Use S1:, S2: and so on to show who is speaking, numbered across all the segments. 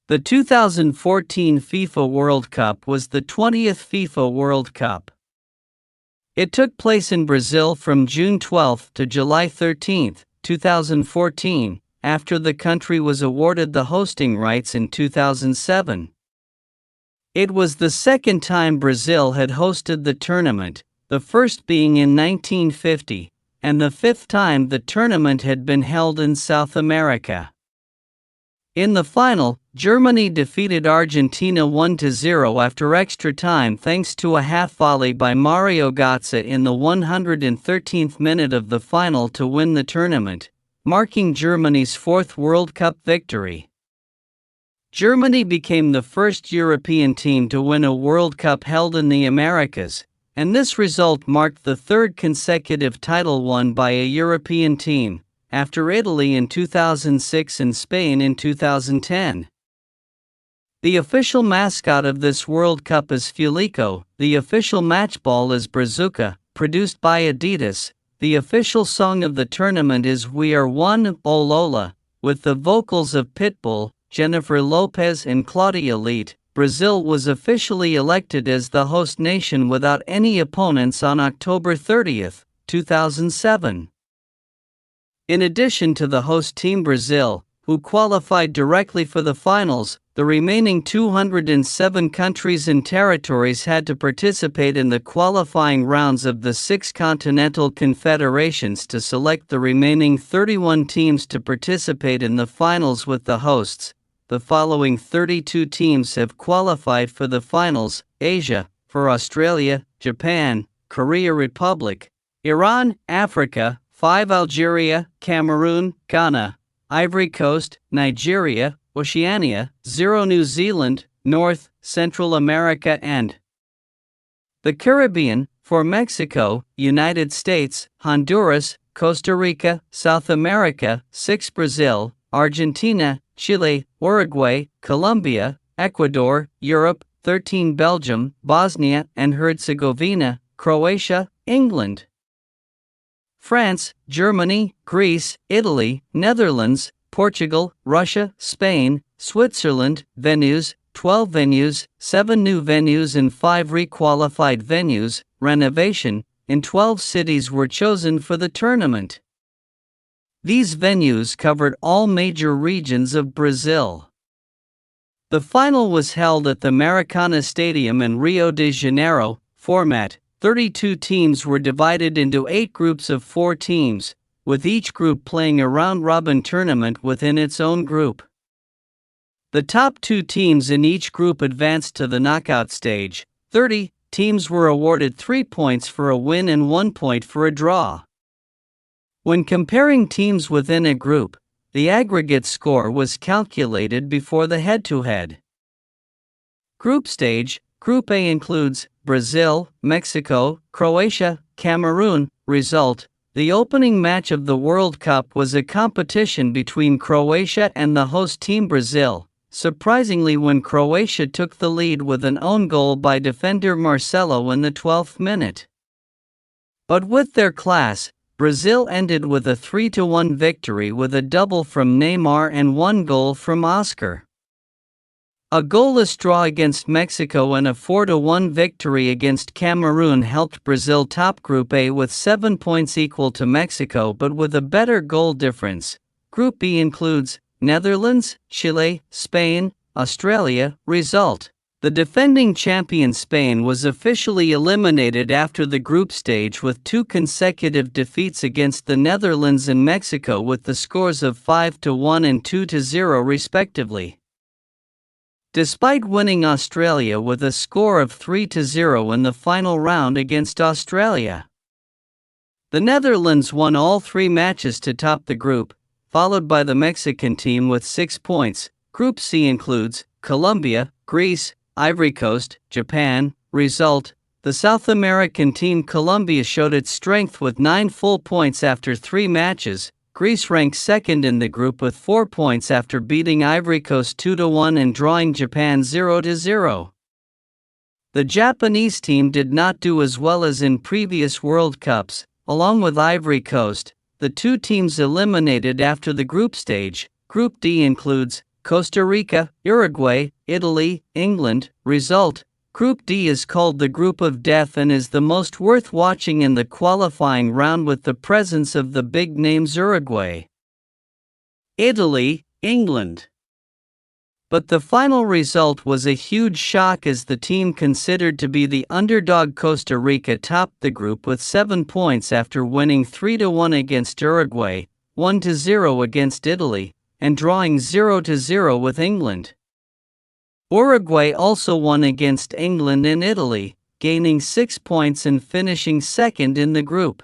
S1: The 2014 FIFA World Cup was the 20th FIFA World Cup. It took place in Brazil from June 12 to July 13, 2014, after the country was awarded the hosting rights in 2007. It was the second time Brazil had hosted the tournament, the first being in 1950, and the fifth time the tournament had been held in South America. In the final, Germany defeated Argentina 1-0 after extra time thanks to a half volley by Mario Götze in the 113th minute of the final to win the tournament, marking Germany's fourth World Cup victory. Germany became the first European team to win a World Cup held in the Americas, and this result marked the third consecutive title won by a European team, after Italy in 2006 and Spain in 2010. The official mascot of this World Cup is Fulico, the official match ball is Brazuca, produced by Adidas. The official song of the tournament is We Are One, O Lola, with the vocals of Pitbull, Jennifer Lopez and Claudia Leite. Brazil was officially elected as the host nation without any opponents on October 30, 2007. In addition to the host team Brazil, who qualified directly for the finals, the remaining 207 countries and territories had to participate in the qualifying rounds of the 6 continental confederations to select the remaining 31 teams to participate in the finals with the hosts. The following 32 teams have qualified for the finals: Asia, for Australia, Japan, Korea Republic, Iran, Africa, 5 Algeria, Cameroon, Ghana, Ivory Coast, Nigeria, Oceania, 0 New Zealand, North, Central America and the Caribbean, for Mexico, United States, Honduras, Costa Rica, South America, 6 Brazil, Argentina, Chile, Uruguay, Colombia, Ecuador, Europe, 13 Belgium, Bosnia and Herzegovina, Croatia, England, France, Germany, Greece, Italy, Netherlands, Portugal, Russia, Spain, Switzerland. Venues: 12 venues, 7 new venues and 5 requalified venues. Renovation: in 12 cities were chosen for the tournament. These venues covered all major regions of Brazil. The final was held at the Maracanã Stadium in Rio de Janeiro. Format: 32 teams were divided into 8 groups of 4 teams, with each group playing a round-robin tournament within its own group. The top 2 teams in each group advanced to the knockout stage. 30 teams were awarded 3 points for a win and 1 point for a draw. When comparing teams within a group, the aggregate score was calculated before the head-to-head. Group stage: Group A includes Brazil, Mexico, Croatia, Cameroon. Result: the opening match of the World Cup was a competition between Croatia and the host team Brazil, surprisingly when Croatia took the lead with an own goal by defender Marcelo in the 12th minute. But with their class, Brazil ended with a 3-1 victory with a double from Neymar and 1 goal from Oscar. A goalless draw against Mexico and a 4-1 victory against Cameroon helped Brazil top Group A with 7 points equal to Mexico but with a better goal difference. Group B includes Netherlands, Chile, Spain, Australia. Result: the defending champion Spain was officially eliminated after the group stage with 2 consecutive defeats against the Netherlands and Mexico with the scores of 5-1 and 2-0 respectively. Despite winning Australia with a score of 3-0 in the final round against Australia, the Netherlands won all 3 matches to top the group, followed by the Mexican team with 6 points. Group C includes Colombia, Greece, Ivory Coast, Japan. Result: the South American team Colombia showed its strength with 9 full points after 3 matches. Greece ranked second in the group with 4 points after beating Ivory Coast 2-1 and drawing Japan 0-0. The Japanese team did not do as well as in previous World Cups. Along with Ivory Coast, the 2 teams eliminated after the group stage. Group D includes Costa Rica, Uruguay, Italy, England. Result: Group D is called the Group of Death and is the most worth watching in the qualifying round with the presence of the big names Uruguay, Italy, England. But the final result was a huge shock as the team considered to be the underdog Costa Rica topped the group with 7 points after winning 3-1 against Uruguay, 1-0 against Italy, and drawing 0-0 with England. Uruguay also won against England and Italy, gaining 6 points and finishing second in the group.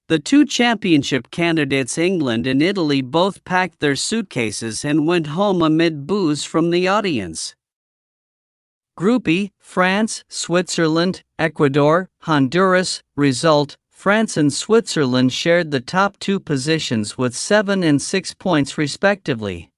S1: The two championship candidates England and Italy both packed their suitcases and went home amid boos from the audience. Group E, France, Switzerland, Ecuador, Honduras. Result: France and Switzerland shared the top two positions with 7 and 6 points respectively.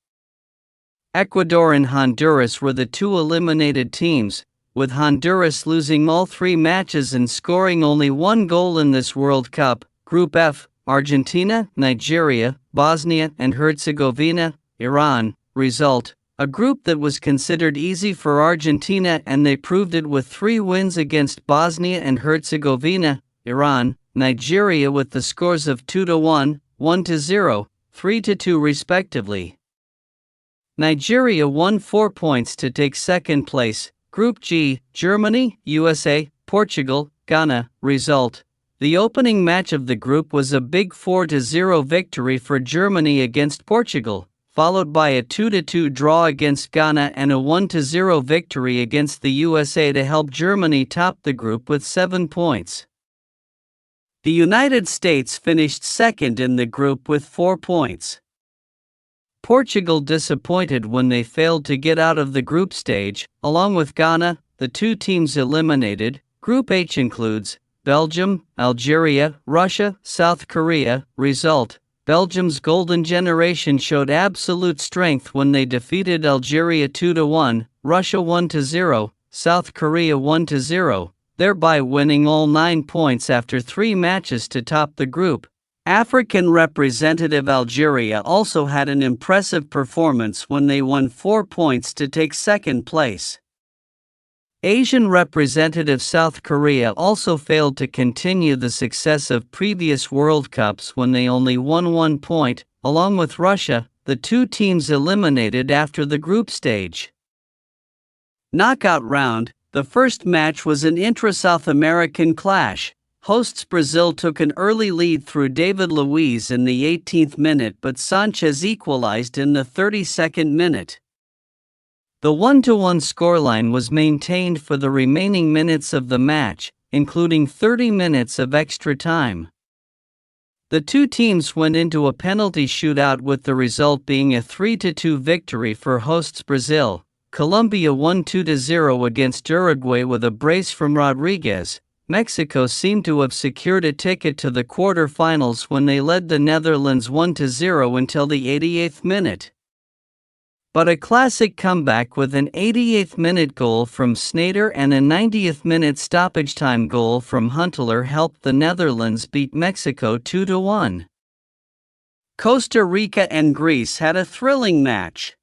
S1: Ecuador and Honduras were the two eliminated teams, with Honduras losing all 3 matches and scoring only 1 goal in this World Cup. Group F, Argentina, Nigeria, Bosnia and Herzegovina, Iran. Result: a group that was considered easy for Argentina and they proved it with 3 wins against Bosnia and Herzegovina, Iran, Nigeria with the scores of 2-1, 1-0, 3-2 respectively. Nigeria won 4 points to take second place. Group G, Germany, USA, Portugal, Ghana. Result: the opening match of the group was a big 4-0 victory for Germany against Portugal, followed by a 2-2 draw against Ghana and a 1-0 victory against the USA to help Germany top the group with 7 points. The United States finished second in the group with 4 points. Portugal disappointed when they failed to get out of the group stage. Along with Ghana, the two teams eliminated. Group H includes Belgium, Algeria, Russia, South Korea. Result: Belgium's golden generation showed absolute strength when they defeated Algeria 2-1, Russia 1-0, South Korea 1-0, thereby winning all 9 points after 3 matches to top the group. African representative Algeria also had an impressive performance when they won 4 points to take second place. Asian representative South Korea also failed to continue the success of previous World Cups when they only won 1 point. Along with Russia, the two teams eliminated after the group stage. Knockout round. The first match was an intra-South American clash. Hosts Brazil took an early lead through David Luiz in the 18th minute, but Sanchez equalized in the 32nd minute. The 1-1 scoreline was maintained for the remaining minutes of the match, including 30 minutes of extra time. The two teams went into a penalty shootout with the result being a 3-2 victory for hosts Brazil. Colombia won 2-0 against Uruguay with a brace from Rodriguez. Mexico seemed to have secured a ticket to the quarter-finals when they led the Netherlands 1-0 until the 88th minute. But a classic comeback with an 88th minute goal from Sneijder and a 90th minute stoppage time goal from Huntelaar helped the Netherlands beat Mexico 2-1. Costa Rica and Greece had a thrilling match.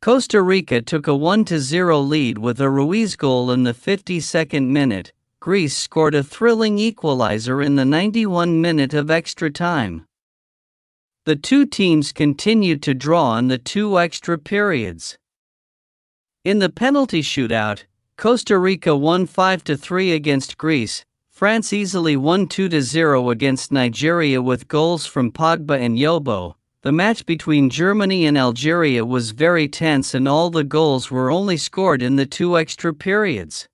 S1: Costa Rica took a 1-0 lead with a Ruiz goal in the 52nd minute. Greece scored a thrilling equalizer in the 91 minute of extra time. The two teams continued to draw in the 2 extra periods. In the penalty shootout, Costa Rica won 5-3 against Greece. France easily won 2-0 against Nigeria with goals from Pogba and Yobo. The match between Germany and Algeria was very tense and all the goals were only scored in the 2 extra periods.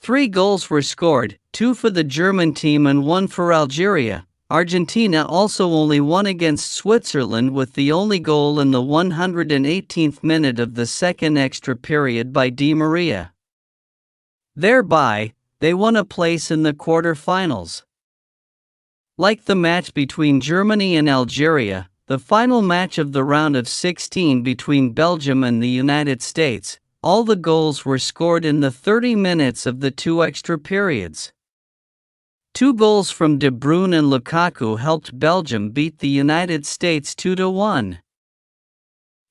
S1: 3 goals were scored, 2 for the German team and 1 for Algeria. Argentina also only won against Switzerland with the only goal in the 118th minute of the second extra period by Di Maria. Thereby, they won a place in the quarter-finals. Like the match between Germany and Algeria, the final match of the round of 16 between Belgium and the United States, all the goals were scored in the 30 minutes of the 2 extra periods. 2 goals from De Bruyne and Lukaku helped Belgium beat the United States 2-1.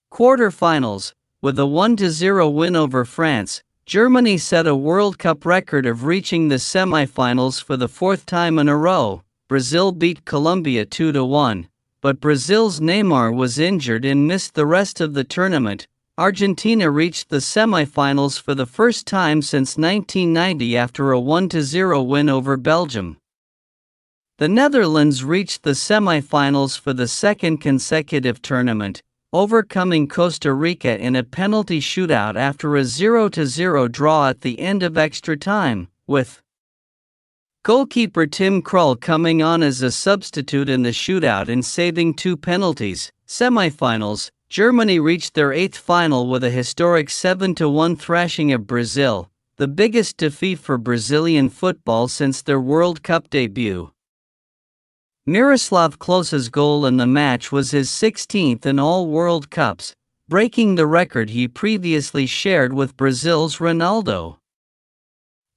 S1: Quarter-finals. With a 1-0 win over France, Germany set a World Cup record of reaching the semi-finals for the fourth time in a row. Brazil beat Colombia 2-1, but Brazil's Neymar was injured and missed the rest of the tournament. Argentina reached the semi-finals for the first time since 1990 after a 1-0 win over Belgium. The Netherlands reached the semi-finals for the second consecutive tournament, overcoming Costa Rica in a penalty shootout after a 0-0 draw at the end of extra time, with goalkeeper Tim Krul coming on as a substitute in the shootout and saving 2 penalties. Semi-finals. Germany reached their 8th final with a historic 7-1 thrashing of Brazil, the biggest defeat for Brazilian football since their World Cup debut. Miroslav Klose's goal in the match was his 16th in all World Cups, breaking the record he previously shared with Brazil's Ronaldo.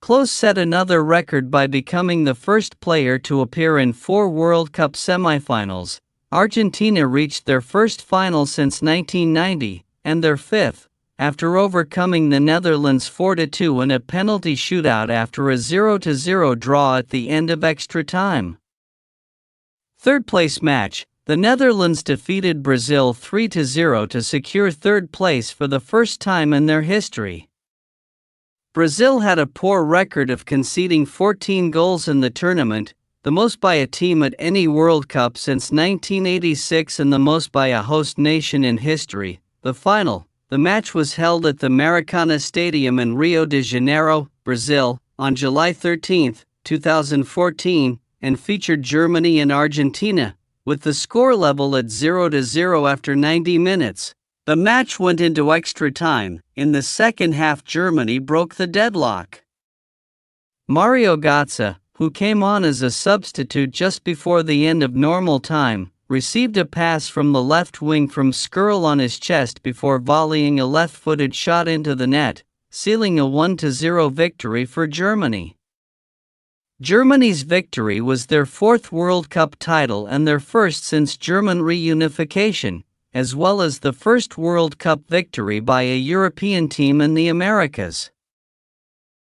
S1: Klose set another record by becoming the first player to appear in 4 World Cup semifinals. Argentina reached their first final since 1990, and their 5th, after overcoming the Netherlands 4-2 in a penalty shootout after a 0-0 draw at the end of extra time. Third-place match. The Netherlands defeated Brazil 3-0 to secure third place for the first time in their history. Brazil had a poor record of conceding 14 goals in the tournament, the most by a team at any World Cup since 1986 and the most by a host nation in history. The final. The match was held at the Maracanã Stadium in Rio de Janeiro, Brazil, on July 13, 2014, and featured Germany and Argentina, with the score level at 0-0 after 90 minutes. The match went into extra time. In the second half, Germany broke the deadlock. Mario Götze, who came on as a substitute just before the end of normal time, received a pass from the left wing from Skrtel on his chest before volleying a left-footed shot into the net, sealing a 1-0 victory for Germany. Germany's victory was their 4th World Cup title and their first since German reunification, as well as the first World Cup victory by a European team in the Americas.